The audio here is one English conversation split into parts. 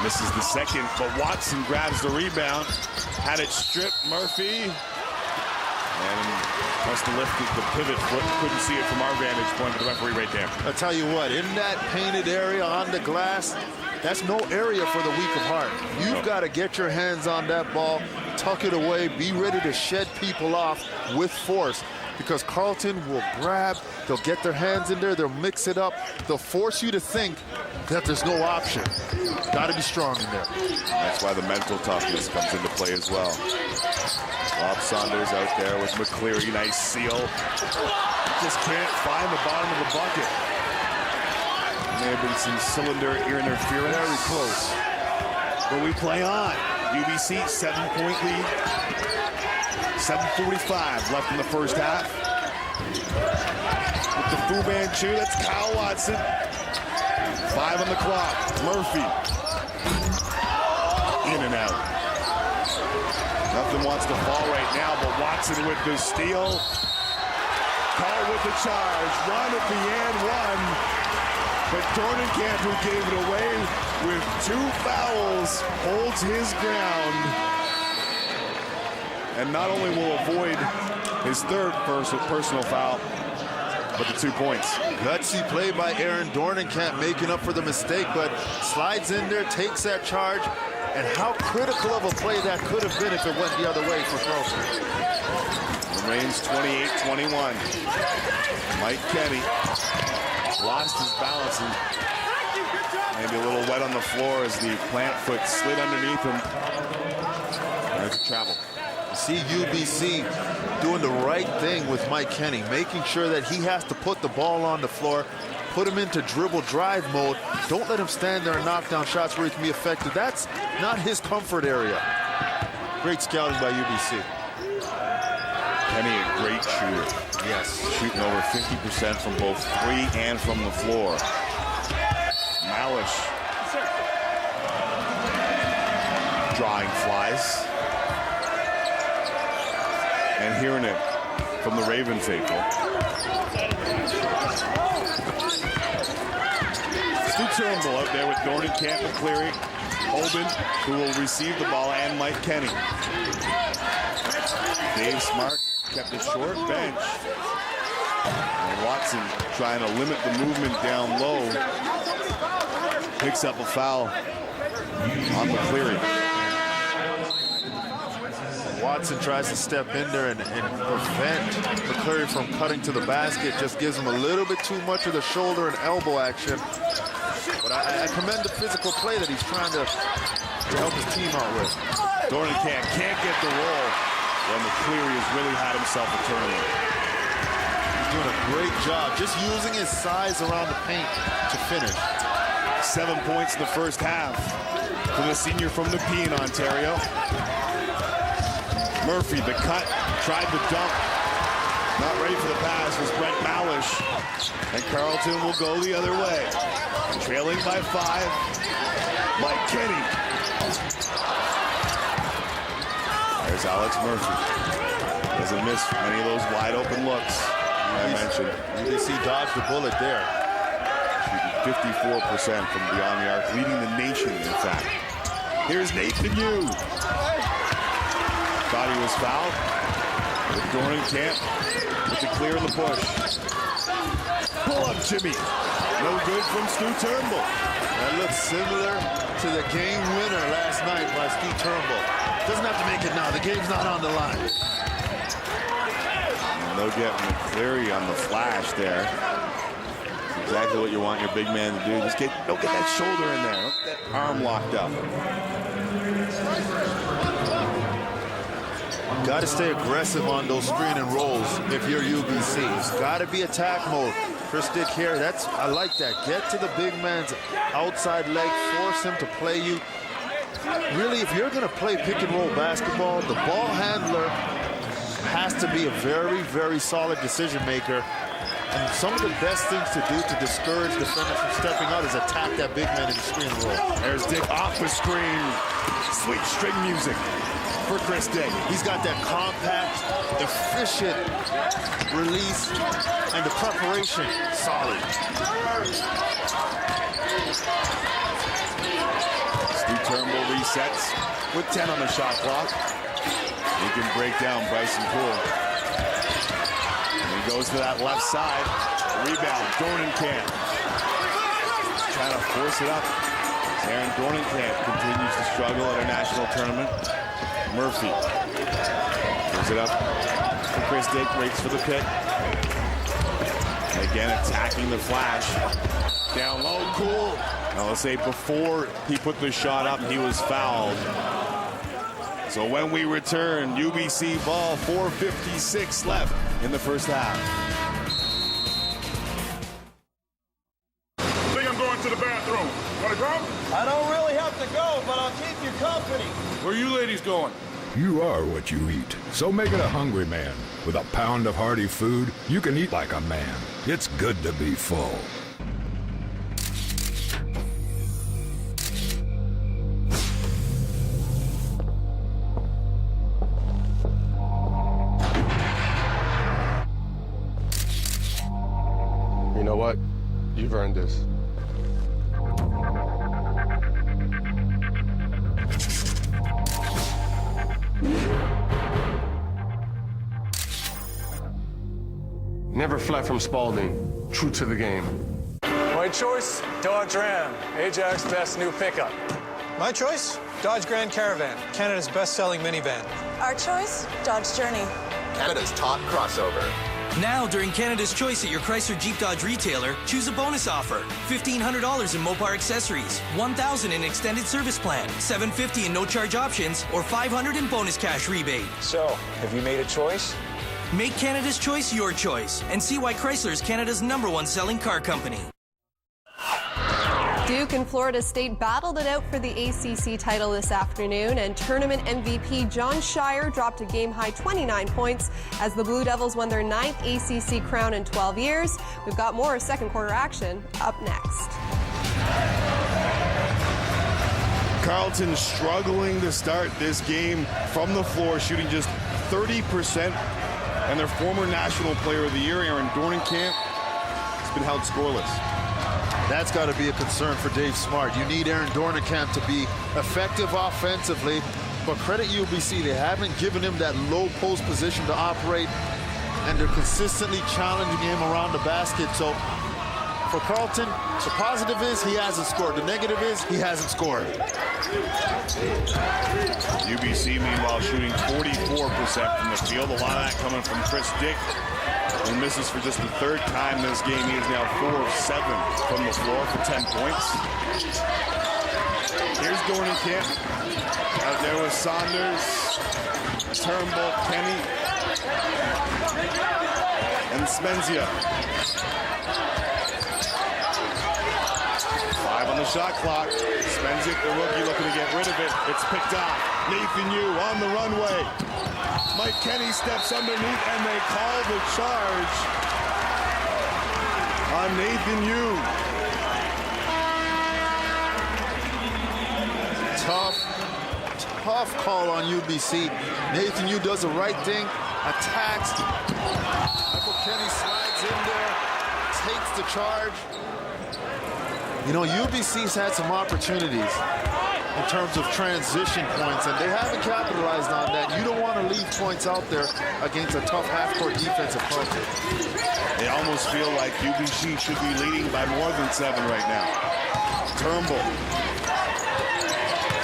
Misses the second, but Watson grabs the rebound. Had it stripped, Murphy. And must have lifted the pivot foot. Couldn't see it from our vantage point, but the referee right there. I'll tell you what, in that painted area on the glass, that's no area for the weak of heart. You've got to get your hands on that ball, tuck it away, be ready to shed people off with force. Because Carleton will grab, they'll get their hands in there, they'll mix it up, they'll force you to think that there's no option. Got to be strong in there. That's why the mental toughness comes into play as well. Bob Saunders out there with McCleary, nice seal. Just can't find the bottom of the bucket. May have been some cylinder ear interference. Very close. But we play on. UBC 7-point lead. 7:45 left in the first half. With the Fu Manchu, that's Kyle Watson. 5 on the clock. Murphy. In and out. Nothing wants to fall right now, but Watson with the steal. Call with the charge. Run at the end, one. But Dornenkamp, who gave it away with 2 fouls, holds his ground. And not only will avoid his third personal foul, but the 2 points. Gutsy play by Aaron Dornenkamp, making up for the mistake, but slides in there, takes that charge. And how critical of a play that could have been if it went the other way for Carleton. Remains 28-21. Mike Kenny lost his balance and maybe a little wet on the floor as the plant foot slid underneath him. There's a travel. You see UBC doing the right thing with Mike Kenny, making sure that he has to put the ball on the floor, put him into dribble drive mode. Don't let him stand there and knock down shots where he can be effective. That's not his comfort area. Great scouting by UBC. Kenny, a great shooter. Yes. Shooting over 50% from both 3 and from the floor. Malish. Drawing flies. And hearing it from the Raven faithful. Stu Turnbull out there with Dornenkamp and Cleary. Holden, who will receive the ball, and Mike Kenny. Dave Smart kept it short bench. And Watson trying to limit the movement down low. Picks up a foul on McCleary. Watson tries to step in there and prevent McCleary from cutting to the basket. Just gives him a little bit too much of the shoulder and elbow action. But I commend the physical play that he's trying to help his team out with. Dornenkamp can't get the roll when McCleary has really had himself a tournament. He's doing a great job just using his size around the paint to finish. 7 points in the first half for the senior from the P in Ontario. Murphy, the cut, tried to dunk. Not ready for the pass was Brent Malish. And Carleton will go the other way. Trailing by 5. Mike Kenny. There's Alex Murphy. Doesn't miss many of those wide open looks I mentioned. UBC dodged the bullet there. Shooting 54% from beyond the arc, leading the nation, in fact. Here's Nathan Yu. Thought he was fouled. With Dornenkamp with the clear in the push. Pull up, Jimmy. No good from Stu Turnbull. That looks similar to the game winner last night by Stu Turnbull. Doesn't have to make it now. The game's not on the line. And they'll get McCleary on the flash there. That's exactly what you want your big man to do. Just don't get that shoulder in there. Don't get that arm locked up. Got to stay aggressive on those screen and rolls if you're UBC. It's got to be attack mode. Chris Dyck here, I like that. Get to the big man's outside leg, force him to play you. Really, if you're going to play pick and roll basketball, the ball handler has to be a very, very solid decision maker. And some of the best things to do to discourage defenders from stepping out is attack that big man in the screen and roll. There's Dyck off the screen. Sweet string music for Chris Dyck. He's got that compact, efficient release, and the preparation solid. Stu sets with 10 on the shot clock. He can break down Bryson Poole. And he goes to that left side. Rebound, Dornenkamp. Trying to force it up. Aaron Dornenkamp continues to struggle at a national tournament. Murphy gives it up for Chris Dyck, waits for the pick. Again, attacking the flash. Down low, cool. Now let's say before he put the shot up, he was fouled. So when we return, UBC ball, 4:56 left in the first half. I think I'm going to the bathroom. Want to go? I don't really have to go, but I'll keep you company. Where you ladies going? You are what you eat, so make it a hungry man. With a pound of hearty food, you can eat like a man. It's good to be full. You know what? You've earned this. Never fled from Spalding. True to the game. My choice, Dodge Ram, Ajax's best new pickup. My choice, Dodge Grand Caravan, Canada's best-selling minivan. Our choice, Dodge Journey. Canada's top crossover. Now, during Canada's Choice at your Chrysler Jeep Dodge retailer, choose a bonus offer. $1,500 in Mopar accessories, $1,000 in extended service plan, $750 in no-charge options, or $500 in bonus cash rebate. So, have you made a choice? Make Canada's Choice your choice, and see why Chrysler is Canada's #1 selling car company. Duke and Florida State battled it out for the ACC title this afternoon, and tournament MVP John Shire dropped a game-high 29 points as the Blue Devils won their 9th ACC crown in 12 years. We've got more second quarter action up next. Carleton struggling to start this game from the floor, shooting just 30%. And their former National Player of the Year, Aaron Dornenkamp, has been held scoreless. That's got to be a concern for Dave Smart. You need Aaron Dornenkamp to be effective offensively, but credit UBC, they haven't given him that low post position to operate, and they're consistently challenging him around the basket. So for Carleton, the positive is he hasn't scored. The negative is he hasn't scored. UBC, meanwhile, shooting 44% from the field. A lot of that coming from Chris Dyck, who misses for just the third time this game. He is now 4 of 7 from the floor for 10 points. Here's Dornenkamp. Out there with Saunders, Turnbull, Kenny, and Spenzia. 5 on the shot clock. Spenzia, the rookie, looking to get rid of it. It's picked off. Nathan Yu on the runway. Mike Kenny steps underneath, and they call the charge on Nathan Yu. Tough call on UBC. Nathan Yu does the right thing, attacks. Michael Kenny slides in there, takes the charge. You know, UBC's had some opportunities in terms of transition points, and they haven't capitalized on that. You don't want to leave points out there against a tough half-court defensive Carleton. They almost feel like UBC should be leading by more than 7 right now. Turnbull.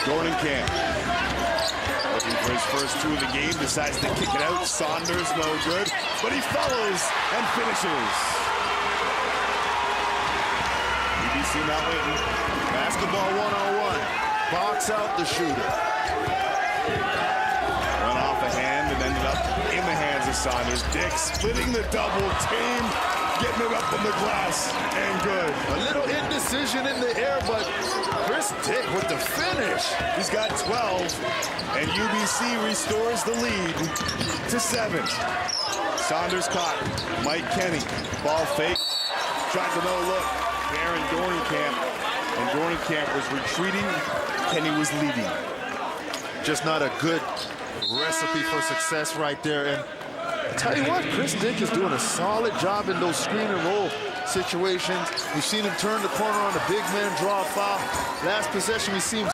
Dornenkamp. Looking for his first 2 of the game, decides to kick it out. Saunders, no good, but he follows and finishes. UBC not waiting. Basketball 1-on-1. Box out the shooter. Went off a hand and ended up in the hands of Saunders. Dyck splitting the double team, getting it up on the glass, and good. A little indecision in the air, but Chris Dyck with the finish. He's got 12, and UBC restores the lead to 7. Saunders caught. Mike Kenny, ball fake, tried to no look. Aaron Dornenkamp, and Dornenkamp was retreating. Kenny was leading. Just not a good recipe for success right there. And I tell you what, Chris Dyck is doing a solid job in those screen and roll situations. We've seen him turn the corner on the big man, draw a foul. Last possession, we see him